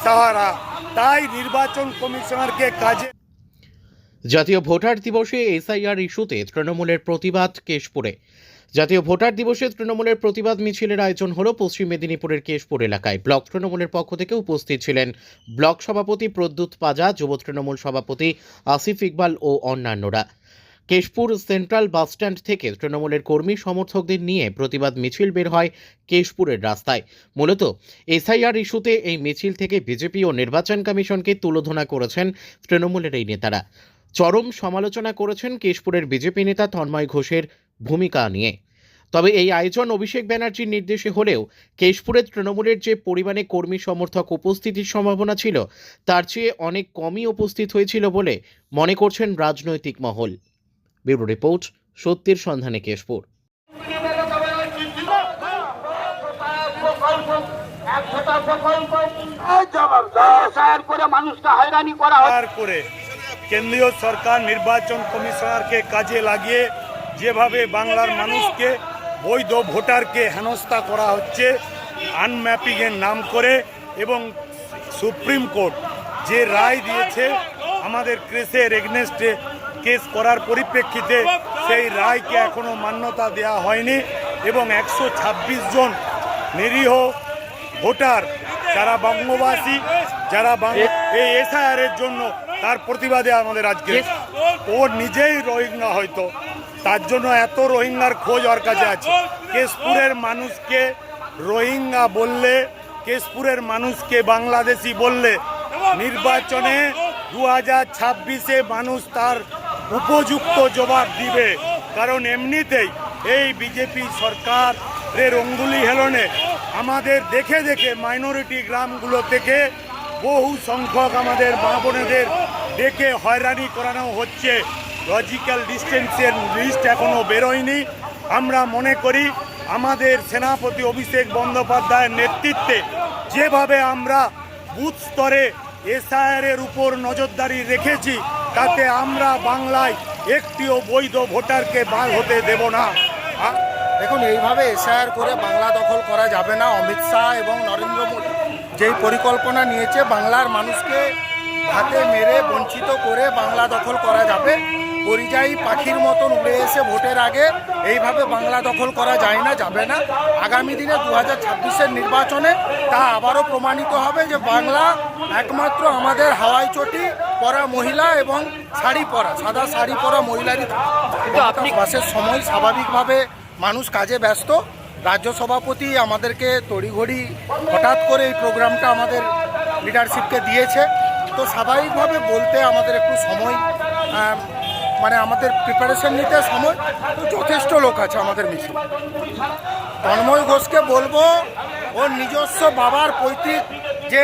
সাহারা। তাই নির্বাচন কমিশনারকে কাজে। জাতীয় ভোটার দিবসে এসআইআর ইস্যুতে তৃণমূলের প্রতিবাদ কেশপুরে। জাতীয় ভোটার দিবসে তৃণমূলের প্রতিবাদ মিছিলের আয়োজন হলো পশ্চিম মেদিনীপুরের কেশপুর এলাকায়। ব্লক তৃণমূলের পক্ষ থেকে উপস্থিত ছিলেন ব্লক সভাপতি প্রদ্যুৎ পাজা, যুব তৃণমূল সভাপতি আসিফ ইকবাল ও অন্যান্যরা। কেশপুর সেন্ট্রাল বাসস্ট্যান্ড থেকে তৃণমূলের কর্মী সমর্থকদের নিয়ে প্রতিবাদ মিছিল বের হয় কেশপুরের রাস্তায়। মূলত এসআইআর ইস্যুতে এই মিছিল থেকে বিজেপি ও নির্বাচন কমিশনকে তুলোধনা করেছেন তৃণমূলের এই নেতারা। চরম সমালোচনা করেছেন কেশপুরের বিজেপি নেতা তন্ময় ঘোষের ভূমিকা নিয়ে। তবে এই আয়োজন অভিষেক ব্যানার্জির নির্দেশে হলেও কেশপুরের তৃণমূলের যে পরিমাণে কর্মী সমর্থক উপস্থিতির সম্ভাবনা ছিল তার চেয়ে অনেক কমই উপস্থিত হয়েছিল বলে মনে করছেন রাজনৈতিক মহল। ব্যুরো রিপোর্ট, সত্যের সন্ধানে কেশপুর। কেন্দ্রীয় সরকার নির্বাচন কমিশনারকে কাজে লাগিয়ে যেভাবে বাংলার মানুষকে, বৈধ ভোটারকে হেনস্থা করা হচ্ছে আনম্যাপিংয়ের নাম করে, এবং সুপ্রিম কোর্ট যে রায় দিয়েছে আমাদের কেসের এগনেস্টে কেস করার পরিপ্রেক্ষিতে সেই রায়কে এখনও মান্যতা দেওয়া হয়নি, এবং 126 জন নিরীহ ভোটার যারা বঙ্গবাসী, যারা এই এসআইআরের জন্য, তার প্রতিবাদে আমাদের আজকে ও নিজেই রোহিঙ্গা, হয়তো তার জন্য এত রোহিঙ্গার খোঁজ ওর কাছে আছে। কেশপুরের মানুষকে রোহিঙ্গা বললে, কেশপুরের মানুষকে বাংলাদেশি বললে নির্বাচনে 2026-এ মানুষ তার উপযুক্ত জবাব দিবে। কারণ এমনিতেই এই বিজেপি সরকারের অঙ্গুলি হেলনে আমাদের দেখে দেখে মাইনরিটি গ্রামগুলো থেকে বহু সংখ্যক আমাদের মা বোনেদের ডেকে হয়রানি করানো হচ্ছে। লজিক্যাল ডিস্টেন্সের লিস্ট এখনও বেরোয়নি। আমরা মনে করি আমাদের সেনাপতি অভিষেক বন্দ্যোপাধ্যায়ের নেতৃত্বে যেভাবে আমরা বুথ স্তরে এসআইআরের উপর নজরদারি রেখেছি, তাতে আমরা বাংলায় একটিও বৈধ ভোটারকে বার হতে দেব না। দেখুন, এইভাবে এসআইআর করে বাংলা দখল করা যাবে না। অমিত শাহ এবং নরেন্দ্র মোদী যেই পরিকল্পনা নিয়েছে, বাংলার মানুষকে হাতে মেরে বঞ্চিত করে বাংলা দখল করা যাবে। পরিযায়ী পাখির মতন উড়ে এসে ভোটের আগে এইভাবে বাংলা দখল করা যায় না, যাবে না। আগামী দিনে 2026-এর নির্বাচনে তা আবারও প্রমাণিত হবে যে বাংলা একমাত্র আমাদের হাওয়াই চটি পরা মহিলা এবং শাড়ি পরা, সাদা শাড়ি পরা মহিলারই। বাসের সময় স্বাভাবিকভাবে মানুষ কাজে ব্যস্ত। রাজ্য সভাপতি আমাদেরকে তড়িঘড়ি হঠাৎ করে এই প্রোগ্রামটা আমাদের লিডারশিপকে দিয়েছে, তো স্বাভাবিকভাবে বলতে আমাদের একটু সময়, মানে আমাদের প্রিপারেশন নিতে সময়, তো যথেষ্ট লোক আছে আমাদের মিছিল। তন্ময় ঘোষকে বলবো, ওর নিজস্ব বাবার পৈতৃক যে,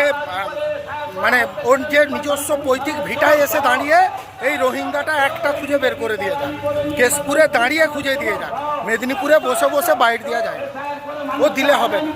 মানে ওর যে নিজস্ব পৈতৃক ভিটায় এসে দাঁড়িয়ে এই রোহিঙ্গাটা একটা খুঁজে বের করে দিয়ে যান। কেশপুরে দাঁড়িয়ে খুঁজে দিয়ে যান, মেদিনীপুরে বসে বসে বাইট দেওয়া যায়, ও দিলে হবে না।